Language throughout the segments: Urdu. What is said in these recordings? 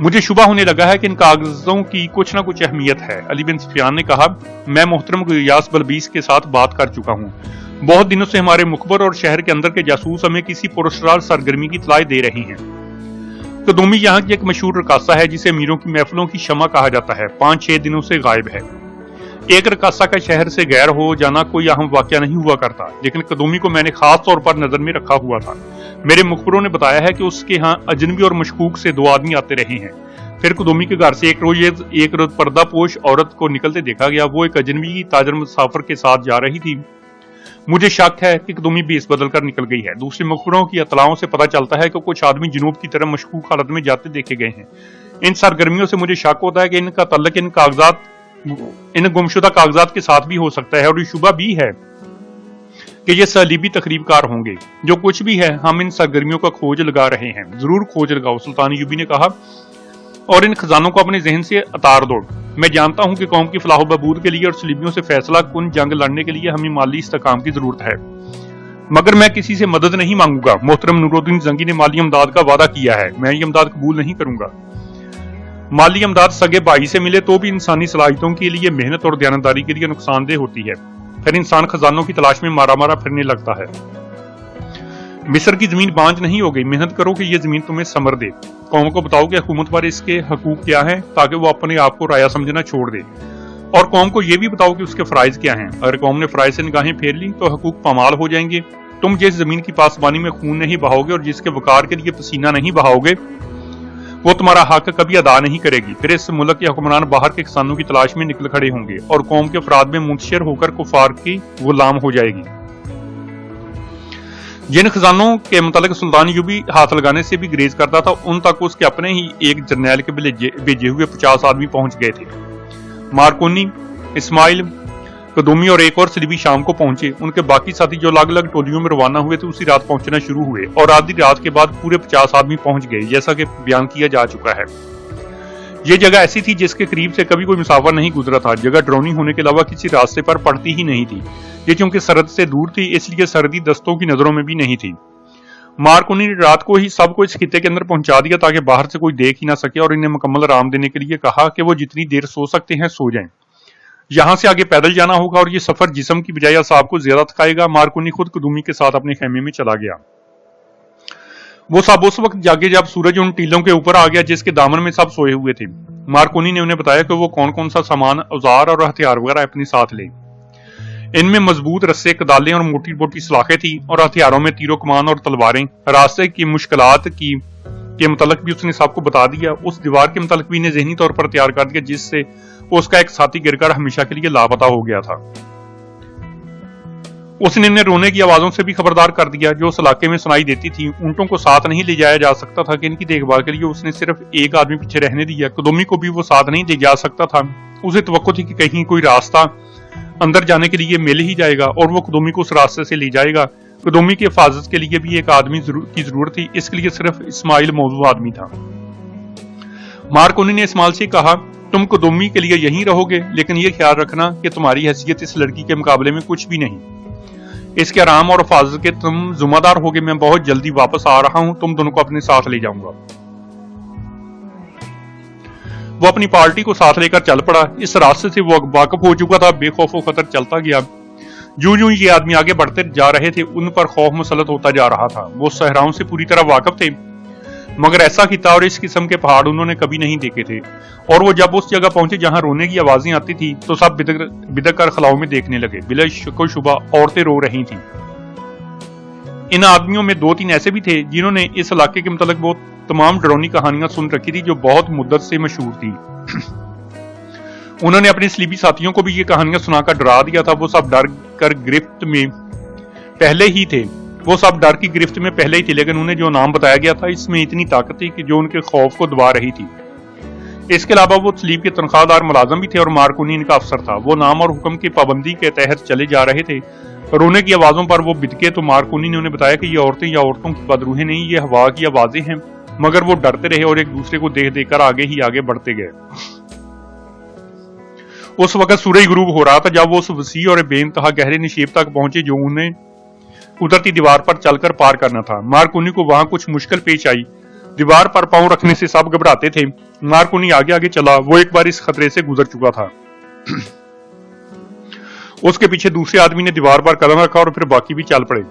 مجھے شبہ ہونے لگا ہے کہ ان کاغذوں کی کچھ نہ کچھ اہمیت ہے۔ علی بن سفیان نے کہا، میں محترم غیاث بلبیس کے ساتھ بات کر چکا ہوں۔ بہت دنوں سے ہمارے مخبر اور شہر کے اندر کے جاسوس ہمیں کسی پراسرار سرگرمی کی اطلاع دے رہی ہیں۔ قدومی یہاں کی ایک مشہور رقاصہ ہے جسے امیروں کی محفلوں کی شمع کہا جاتا ہے، 5-6 دنوں سے غائب ہے۔ ایک رقاصہ کا شہر سے غیر ہو جانا کوئی اہم واقعہ نہیں ہوا کرتا، لیکن قدومی کو میں نے خاص طور پر نظر میں رکھا ہوا تھا۔ میرے مخبروں نے بتایا ہے کہ اس کے ہاں اجنبی اور مشکوک سے 2 آدمی آتے رہے ہیں۔ پھر قدومی کے گھر سے ایک روز پردہ پوش عورت کو نکلتے دیکھا گیا۔ وہ ایک اجنبی تاجر مسافر کے ساتھ جا رہی تھی۔ مجھے شک ہے کہ قدومی بیس بدل کر نکل گئی ہے۔ دوسرے مخبروں کی اطلاعوں سے پتہ چلتا ہے کہ کچھ آدمی جنوب کی طرف مشکوک حالت میں جاتے دیکھے گئے ہیں۔ ان سرگرمیوں سے مجھے شک ہوتا ہے کہ ان کا تعلق ان گمشدہ کاغذات کے ساتھ بھی ہو سکتا ہے، اور یہ شبہ بھی ہے کہ یہ صلیبی تقریب کار ہوں گے۔ جو کچھ بھی ہے، ہم ان سرگرمیوں کا کھوج لگا رہے ہیں۔ ضرور کھوج لگاؤ، سلطان ایوبی نے کہا، اور ان خزانوں کو اپنے ذہن سے اتار دو۔ میں جانتا ہوں کہ قوم کی فلاح و بہبود کے لیے اور صلیبیوں سے فیصلہ کن جنگ لڑنے کے لیے ہمیں مالی استحکام کی ضرورت ہے، مگر میں کسی سے مدد نہیں مانگوں گا۔ محترم نور الدین زنگی نے مالی امداد کا وعدہ کیا ہے، میں یہ امداد قبول نہیں کروں گا۔ مالی امداد سگے بھائی سے ملے تو بھی انسانی صلاحیتوں کے لیے محنت اور دیانتداری کے لیے نقصان دہ ہوتی ہے۔ پھر انسان خزانوں کی تلاش میں مارا پھرنے لگتا ہے۔ مصر کی زمین بانج نہیں ہو گئی، محنت کرو کہ یہ زمین تمہیں ثمر دے۔ قوم کو بتاؤ کہ حکومت پر اس کے حقوق کیا ہیں تاکہ وہ اپنے آپ کو رایا سمجھنا چھوڑ دے، اور قوم کو یہ بھی بتاؤ کہ اس کے فرائض کیا ہیں۔ اگر قوم نے فرائض سے نگاہیں پھیر لی تو حقوق پامال ہو جائیں گے۔ تم جس زمین کی پاسبانی میں خون نہیں بہاؤ گے اور جس کے وقار کے لیے پسینہ نہیں بہاؤ گے، وہ تمہارا حق کبھی ادا نہیں کرے گی۔ پھر اس ملک کے حکمران باہر کے کسانوں کی تلاش میں نکل کھڑے ہوں گے اور قوم کے افراد میں منتشر ہو کر کفار کی غلام ہو جائے گی۔ جن خزانوں کے متعلق سلطان ایوبی ہاتھ لگانے سے بھی گریز کرتا تھا، ان تک اس کے اپنے ہی ایک جرنیل کے بھیجے ہوئے 50 آدمی پہنچ گئے تھے۔ مارکونی، اسماعیل، قدومی اور ایک اور صلیبی شام کو پہنچے۔ ان کے باقی ساتھی جو الگ الگ ٹولیوں میں روانہ ہوئے تھے اسی رات پہنچنا شروع ہوئے، اور آدھی رات کے بعد پورے 50 آدمی پہنچ گئے، جیسا کہ بیان کیا جا چکا ہے۔ یہ جگہ ایسی تھی جس کے قریب سے کبھی کوئی مسافر نہیں گزرا تھا۔ جگہ ڈرونی ہونے کے علاوہ کسی راستے پر پڑتی ہی نہیں تھی۔ یہ چونکہ سرحد سے دور تھی، اس لیے سردی دستوں کی نظروں میں بھی نہیں تھی۔ مارکونی نے رات کو ہی سب کو اس خطے کے اندر پہنچا دیا تاکہ باہر سے کوئی دیکھ ہی نہ سکے، اور انہیں مکمل آرام دینے کے لیے کہا کہ وہ جتنی دیر سو سکتے ہیں سو جائیں۔ یہاں سے آگے پیدل جانا ہوگا اور یہ سفر جسم کی بجائے اعصاب کو زیادہ تھکائے گا۔ مارکونی خود قدومی کے ساتھ اپنے خیمے میں چلا گیا۔ وہ سب اس وقت جاگے جب سورج ان ٹیلوں کے اوپر آ گیا جس کے دامن میں سب سوئے ہوئے تھے۔ مارکونی نے انہیں بتایا کہ وہ کون کون سا سامان، اوزار اور ہتھیار وغیرہ اپنے ساتھ لے۔ ان میں مضبوط رسے، کدالیں اور موٹی موٹی سلاخیں تھیں، اور ہتھیاروں میں تیر و کمان اور تلواریں۔ راستے کی مشکلات کے متعلق بھی اس نے سب کو بتا دیا۔ اس دیوار کے متعلق بھی انہیں ذہنی طور پر تیار کر دیا جس سے اس کا ایک ساتھی گر کر ہمیشہ کے لیے لاپتہ ہو گیا تھا۔ اس نے انہیں رونے کی آوازوں سے بھی خبردار کر دیا جو اس علاقے میں سنائی دیتی تھی۔ اونٹوں کو ساتھ نہیں لے جایا جا سکتا تھا کہ ان کی دیکھ بھال کے لیے اس نے صرف ایک آدمی پیچھے رہنے دیا۔ قدومی کو بھی وہ ساتھ نہیں لے جا سکتا تھا۔ اسے توقع تھی کہ کہیں کوئی راستہ اندر جانے کے لیے مل ہی جائے گا اور وہ قدومی کو اس راستے سے لے جائے گا۔ قدومی کی حفاظت کے لیے بھی ایک آدمی کی ضرورت تھی، اس کے لیے صرف اسماعیل موضوع آدمی تھا۔ مارکونی نے اسماعیل سے کہا، تم قدومی کے لیے یہیں رہو گے، لیکن یہ خیال رکھنا کہ تمہاری حیثیت اس لڑکی کے مقابلے میں کچھ بھی نہیں۔ اس کے آرام اور حفاظت کے تم ذمہ دار ہوگے۔ میں بہت جلدی واپس آ رہا ہوں، تم دونوں کو اپنے ساتھ لے جاؤں گا۔ وہ اپنی پارٹی کو ساتھ لے کر چل پڑا۔ اس راستے سے وہ واقف ہو چکا تھا، بے خوف و خطر چلتا گیا۔ یوں یوں یہ آدمی آگے بڑھتے جا رہے تھے، ان پر خوف مسلط ہوتا جا رہا تھا۔ وہ صحراؤں سے پوری طرح واقف تھے، مگر ایسا خطہ اور اس قسم کے پہاڑ انہوں نے کبھی نہیں دیکھے تھے، اور وہ جب اس جگہ پہنچے جہاں رونے کی آوازیں آتی تھی تو سب بدک کر خلاؤں میں دیکھنے لگے۔ بلا شک و شبہ عورتیں رو رہی تھیں۔ ان آدمیوں میں 2-3 ایسے بھی تھے جنہوں نے اس علاقے کے متعلق وہ تمام ڈرونی کہانیاں سن رکھی تھی جو بہت مدت سے مشہور تھی۔ انہوں نے اپنے صلیبی ساتھیوں کو بھی یہ کہانیاں سنا کر ڈرا دیا تھا۔ وہ سب ڈر کی گرفت میں پہلے ہی تھے، لیکن انہیں جو نام بتایا گیا تھا اس میں اتنی طاقت تھی کہ جو ان کے خوف کو دبا رہی تھی۔ اس کے علاوہ وہ صلیب کے تنخواہ دار ملازم بھی تھے اور مارکونی ان کا افسر تھا۔ وہ نام اور حکم کی پابندی کے تحت چلے جا رہے تھے۔ رونے کی آوازوں پر وہ بدکے تو مارکونی نے انہیں بتایا کہ یہ عورتیں یا عورتوں کی بدروہیں نہیں، یہ ہوا کی آوازیں ہیں، مگر وہ ڈرتے رہے اور ایک دوسرے کو دیکھ دیکھ کر آگے ہی آگے بڑھتے گئے۔ اس وقت سورج غروب ہو رہا تھا جب وہ اس وسیع اور بے انتہا گہرے نشیب تک پہنچے جو انہیں اترتی دیوار پر چل کر پار کرنا تھا۔ مارکونی کو وہاں کچھ مشکل پیش آئی۔ دیوار پر پاؤں رکھنے سے سب گھبراتے تھے۔ مارکونی آگے آگے چلا، وہ ایک بار اس خطرے سے گزر چکا تھا۔ اس کے پیچھے دوسرے آدمی نے دیوار پر قدم رکھا اور پھر باقی بھی چل پڑے۔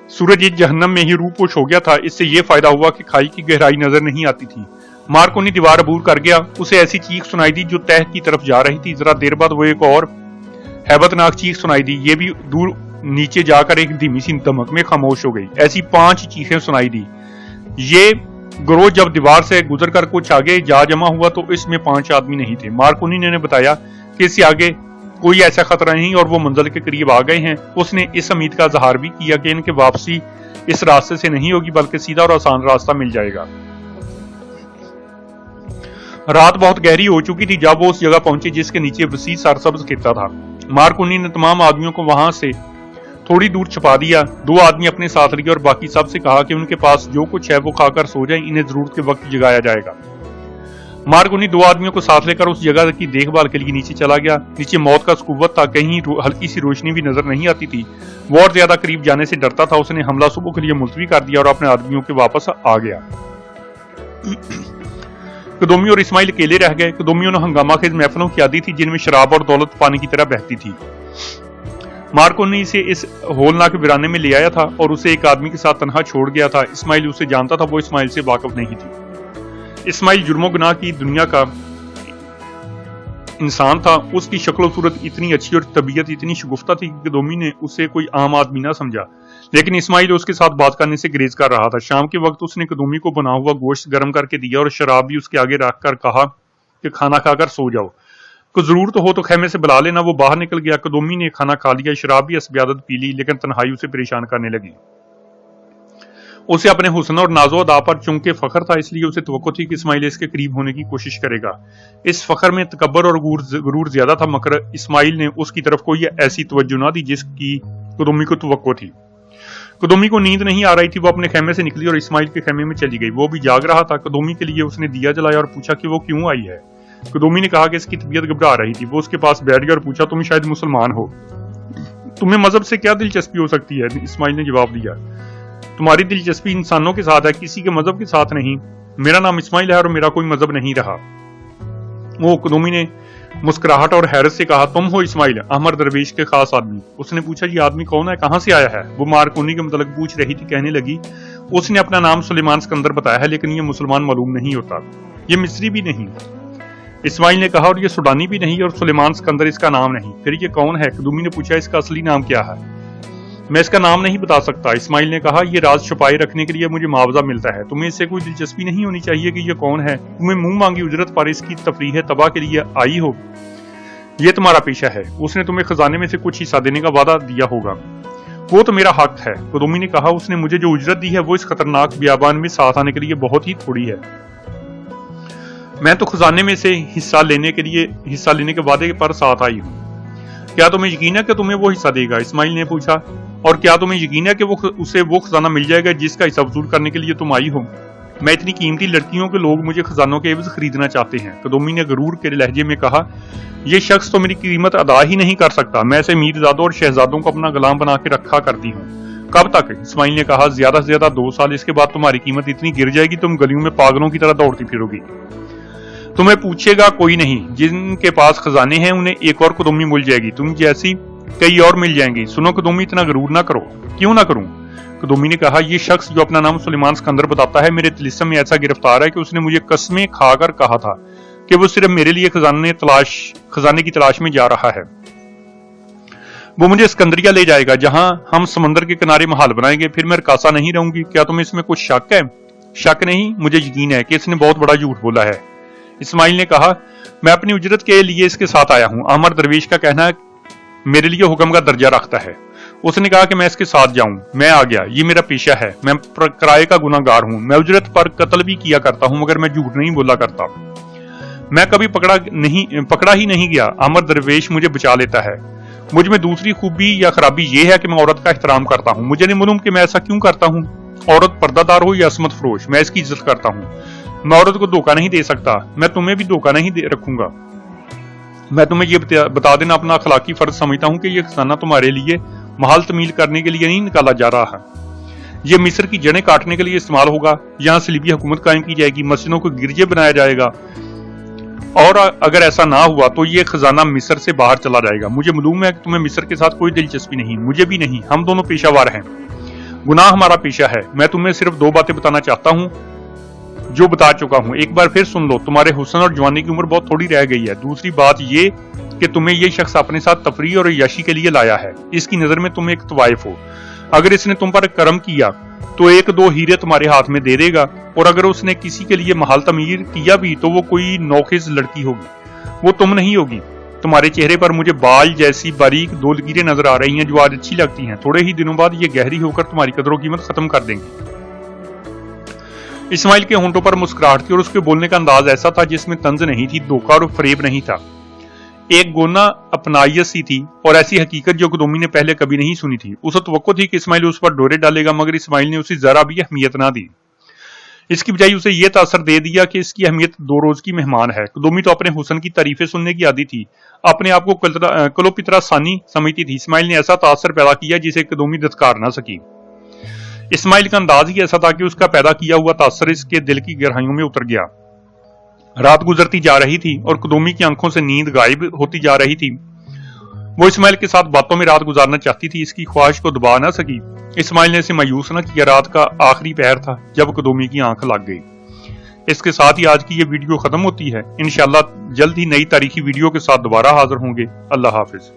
سورج جہنم میں ہی روح پوش ہو گیا تھا۔ اس سے یہ فائدہ ہوا کہ کھائی کی گہرائی نظر نہیں آتی تھی۔ مارکونی دیوار عبور کر گیا، اسے ایسی چیخ سنائی دی جو تہ کی طرف جا رہی تھی۔ ذرا دیر بعد وہ ایک اور ہیبت ناک چیخ سنائی دی، یہ بھی دور نیچے جا کر ایک دھیمی سی دمک میں خاموش ہو گئی۔ ایسی 5 چیخیں سنائی دی۔ یہ گروہ جب دیوار سے گزر کر کچھ آگے جا جمع ہوا تو اس میں 5 آدمی نہیں تھے۔ مارکونی نے بتایا کہ اس سے آگے کوئی ایسا خطرہ نہیں اور وہ منزل کے قریب آ گئے ہیں۔ اس نے اس امید کا اظہار بھی کیا کہ ان کے واپسی اس راستے سے نہیں ہوگی بلکہ سیدھا اور آسان راستہ مل جائے گا۔ رات بہت گہری ہو چکی تھی جب وہ اس جگہ پہنچے جس کے نیچے وسیع سرسبز خطہ تھا۔ مارکونی نے تمام آدمیوں کو وہاں سے تھوڑی دور چھپا دیا۔ 2 آدمی اپنے ساتھ لیے اور باقی سب سے کہا کہ ان کے پاس جو کچھ ہے وہ کھا کر سو جائیں، انہیں ضرورت کے وقت جگایا جائے گا۔ مارکونی 2 آدمیوں کو ساتھ لے کر اس جگہ کی دیکھ بھال کے لیے نیچے چلا گیا۔ نیچے موت کا سکوت تھا، کہیں ہلکی سی روشنی بھی نظر نہیں آتی تھی۔ وہ اور زیادہ قریب جانے سے ڈرتا تھا۔ اس نے حملہ صبح کے لیے ملتوی کر دیا اور اپنے آدمیوں کے واپس آ گیا۔ قدومی اور اسماعیل اکیلے رہ گئے۔ قدومیوں نے ہنگامہ خیز محفلوں کی عادی تھی جن میں شراب اور دولت پانی کی طرح بہتی تھی۔ مارکونی اسے اس ہولناک ویرانے میں لے آیا تھا اور اسے ایک آدمی کے ساتھ تنہا چھوڑ گیا تھا۔ اسماعیل اسے جانتا تھا، وہ اسماعیل سے واقف نہیں تھی۔ اسماعیل جرم و گناہ کی دنیا کا انسان تھا۔ اس کی شکل و صورت اتنی اچھی اور طبیعت اتنی شگفتہ تھی کہ قدومی نے اسے کوئی عام آدمی نہ سمجھا، لیکن اسماعیل اس کے ساتھ بات کرنے سے گریز کر رہا تھا۔ شام کے وقت اس نے قدومی کو بنا ہوا گوشت گرم کر کے دیا اور شراب بھی اس کے آگے رکھ کر کہا کہ کھانا کھا کر سو جاؤ، کوئی ضرورت ہو تو خیمے سے بلا لینا۔ وہ باہر نکل گیا۔ قدومی نے کھانا کھا لیا، شراب بھی حسب عادت پی لی، لیکن تنہائی اسے پریشان کرنے لگی۔ اسے اپنے حسن اور ناز و ادا پر چونکہ فخر تھا، اس لیے اسے توقع تھی کہ اسماعیل اس کے قریب ہونے کی کوشش کرے گا۔ اس فخر میں تکبر اور غرور زیادہ تھا، مگر اسماعیل نے اس کی طرف کوئی ایسی توجہ نہ دی جس کی قدومی کو توقع تھی۔ قدومی کو نیند نہیں آ رہی تھی، وہ اپنے خیمے سے نکلی اور اسماعیل کے خیمے میں چلی گئی۔ وہ بھی جاگ رہا تھا۔ قدومی کے لیے اس نے دیا جلایا اور پوچھا کہ وہ کیوں آئی ہے۔ قدومی نے کہا کہ اس کی طبیعت گھبرا رہی تھی۔ وہ اس کے پاس بیٹھ گیا اور پوچھا تم شاید مسلمان ہو، تمہیں مذہب سے کیا دلچسپی ہو سکتی ہے؟ اسماعیل نے جواب دیا تمہاری دلچسپی انسانوں کے ساتھ ہے، کسی کے مذہب کے ساتھ نہیں۔ میرا نام اسماعیل ہے اور میرا کوئی مذہب نہیں رہا۔ وہ قدومی نے مسکراہٹ اور حیرت سے کہا تم ہو اسماعیل، احمد درویش کے خاص آدمی؟ اس نے پوچھا یہ آدمی کون ہے، کہاں سے آیا ہے؟ وہ مارکونی کے متعلق پوچھ رہی تھی۔ کہنے لگی اس نے اپنا نام سلیمان سکندر بتایا ہے، لیکن یہ مسلمان معلوم نہیں ہوتا، یہ مصری بھی نہیں۔ اسماعیل نے کہا اور یہ سوڈانی بھی نہیں، اور سلیمان سکندر اس کا نام نہیں، پھر یہ کون ہے؟ قدومی نے پوچھا اس کا اصلی نام کیا ہے؟ میں اس کا نام نہیں بتا سکتا۔ اسماعیل نے کہا یہ راز چھپائے رکھنے کے لیے مجھے معاوضہ ملتا ہے، تمہیں اس سے کوئی دلچسپی نہیں ہونی چاہیے کہ یہ کون ہے؟ تمہیں منہ مانگی اجرت پر اس کی تفریح تباہ کے لیے آئی ہو، یہ تمہارا پیشہ ہے۔ اس نے تمہیں خزانے میں سے کچھ حصہ دینے کا وعدہ دیا ہوگا، وہ تو میرا حق ہے۔ قدومی نے کہا اس نے مجھے جو اجرت دی ہے وہ اس خطرناک بیابان میں ساتھ آنے کے لیے بہت ہی تھوڑی ہے، میں تو خزانے میں سے حصہ لینے کے وعدے پر ساتھ آئی ہوں۔ کیا تمہیں یقین ہے کہ تمہیں وہ حصہ دے گا؟ اسماعیل نے پوچھا، اور کیا تمہیں یقین ہے کہ اسے وہ خزانہ مل جائے گا جس کا حصہ وصول کرنے کے لیے تم آئی ہو؟ میں اتنی قیمتی لڑکیوں کے لوگ مجھے خزانوں کے عوض خریدنا چاہتے ہیں۔ قدومی نے غرور کے لہجے میں کہا یہ شخص تو میری قیمت ادا ہی نہیں کر سکتا، میں اسے میرزادوں اور شہزادوں کو اپنا غلام بنا کے رکھا کرتی ہوں۔ کب تک؟ اسماعیل نے کہا زیادہ سے زیادہ 2 سال، اس کے بعد تمہاری قیمت اتنی گر جائے گی تم گلیوں میں پاگلوں کی طرح دوڑتی پھرو گی۔ تمہیں پوچھے گا کوئی نہیں، جن کے پاس خزانے ہیں انہیں ایک اور قدومی مل جائے گی، تم جیسی کئی اور مل جائیں گی۔ سنو قدومی اتنا غرور نہ کرو۔ کیوں نہ کروں؟ قدومی نے کہا یہ شخص جو اپنا نام سلیمان سکندر بتاتا ہے میرے طلسم میں ایسا گرفتار ہے کہ اس نے مجھے قسمیں کھا کر کہا تھا کہ وہ صرف میرے لیے خزانے کی تلاش میں جا رہا ہے۔ وہ مجھے اسکندریہ لے جائے گا جہاں ہم سمندر کے کنارے محل بنائیں گے، پھر میں رکاسا نہیں رہوں گی۔ کیا تمہیں اس میں کچھ شک ہے؟ شک نہیں، مجھے یقین ہے کہ اس نے بہت بڑا جھوٹ بولا ہے۔ اسماعیل نے کہا میں اپنی اجرت کے لیے اس کے ساتھ آیا ہوں، احمد درویش کا کہنا میرے لیے حکم کا درجہ رکھتا ہے۔ اس نے کہا کہ میں اس کے ساتھ جاؤں، میں آ گیا، یہ میرا پیشہ ہے، میں کرائے کا گناہ گار ہوں، میں اجرت پر قتل بھی کیا کرتا ہوں مگر میں جھوٹ نہیں بولا کرتا، میں کبھی پکڑا ہی نہیں گیا، احمد درویش مجھے بچا لیتا ہے۔ مجھ میں دوسری خوبی یا خرابی یہ ہے کہ میں عورت کا احترام کرتا ہوں، مجھے نہیں معلوم کہ میں ایسا کیوں کرتا ہوں، عورت پردہ دار ہو یا عصمت فروش، میں اس کی عزت کرتا ہوں، میں عورت کو دھوکہ نہیں دے سکتا، میں تمہیں بھی دھوکہ نہیں رکھوں گا۔ میں تمہیں یہ بتا دینا اپنا اخلاقی فرض سمجھتا ہوں کہ یہ خزانہ تمہارے لیے محل تمیل کرنے کے لیے نہیں نکالا جا رہا ہے، یہ مصر کی جڑیں کاٹنے کے لیے استعمال ہوگا، یہاں صلیبی حکومت قائم کی جائے گی، مسجدوں کو گرجے بنایا جائے گا، اور اگر ایسا نہ ہوا تو یہ خزانہ مصر سے باہر چلا جائے گا۔ مجھے معلوم ہے کہ تمہیں مصر کے ساتھ کوئی دلچسپی نہیں، مجھے بھی نہیں، ہم دونوں پیشہ وار ہیں، گناہ ہمارا پیشہ ہے۔ میں تمہیں صرف 2 باتیں بتانا چاہتا ہوں جو بتا چکا ہوں، ایک بار پھر سن لو۔ تمہارے حسن اور جوانی کی عمر بہت تھوڑی رہ گئی ہے۔ دوسری بات یہ کہ تمہیں یہ شخص اپنے ساتھ تفریح اور عیاشی کے لیے لایا ہے، اس کی نظر میں تم ایک طوائف ہو۔ اگر اس نے تم پر کرم کیا تو 1-2 ہیرے تمہارے ہاتھ میں دے دے گا، اور اگر اس نے کسی کے لیے محل تعمیر کیا بھی تو وہ کوئی نوخیز لڑکی ہوگی، وہ تم نہیں ہوگی۔ تمہارے چہرے پر مجھے بال جیسی باریک 2 لکیریں نظر آ رہی ہیں جو آج اچھی لگتی ہیں، تھوڑے ہی دنوں بعد یہ گہری ہو کر تمہاری قدر و قیمت ختم کر دیں گی۔ اسماعیل کے ہونٹوں پر مسکراہٹ تھی اور اس کے بولنے کا انداز ایسا تھا جس میں طنز نہیں تھی، دھوکہ اور فریب نہیں تھا، ایک گونا اپنائیت سی تھی، اور ایسی حقیقت جو قدومی نے پہلے کبھی نہیں سنی تھی۔ اسے توقع تھی کہ اسماعیل اس پر ڈورے ڈالے گا، مگر اسماعیل نے اسے ذرا بھی اہمیت نہ دی۔ اس کی بجائے اسے یہ تاثر دے دیا کہ اس کی اہمیت 2 روز کی مہمان ہے۔ قدومی تو اپنے حسن کی تعریفیں سننے کی عادی تھی، اپنے آپ کو کلوپترا ثانی سمجھتی تھی۔ اسماعیل نے ایسا تاثر پیدا کیا جسے قدومی دھتکار نہ سکی۔ اسماعیل کا انداز ہی ایسا تھا کہ اس کا پیدا کیا ہوا تاثر اس کے دل کی گہرائیوں میں اتر گیا۔ رات گزرتی جا رہی تھی اور قدومی کی آنکھوں سے نیند غائب ہوتی جا رہی تھی۔ وہ اسماعیل کے ساتھ باتوں میں رات گزارنا چاہتی تھی، اس کی خواہش کو دبا نہ سکی۔ اسماعیل نے اسے مایوس نہ کیا۔ رات کا آخری پہر تھا جب قدومی کی آنکھ لگ گئی۔ اس کے ساتھ ہی آج کی یہ ویڈیو ختم ہوتی ہے۔ انشاءاللہ جلد ہی نئی تاریخی ویڈیو کے ساتھ دوبارہ حاضر ہوں گے۔ اللہ حافظ۔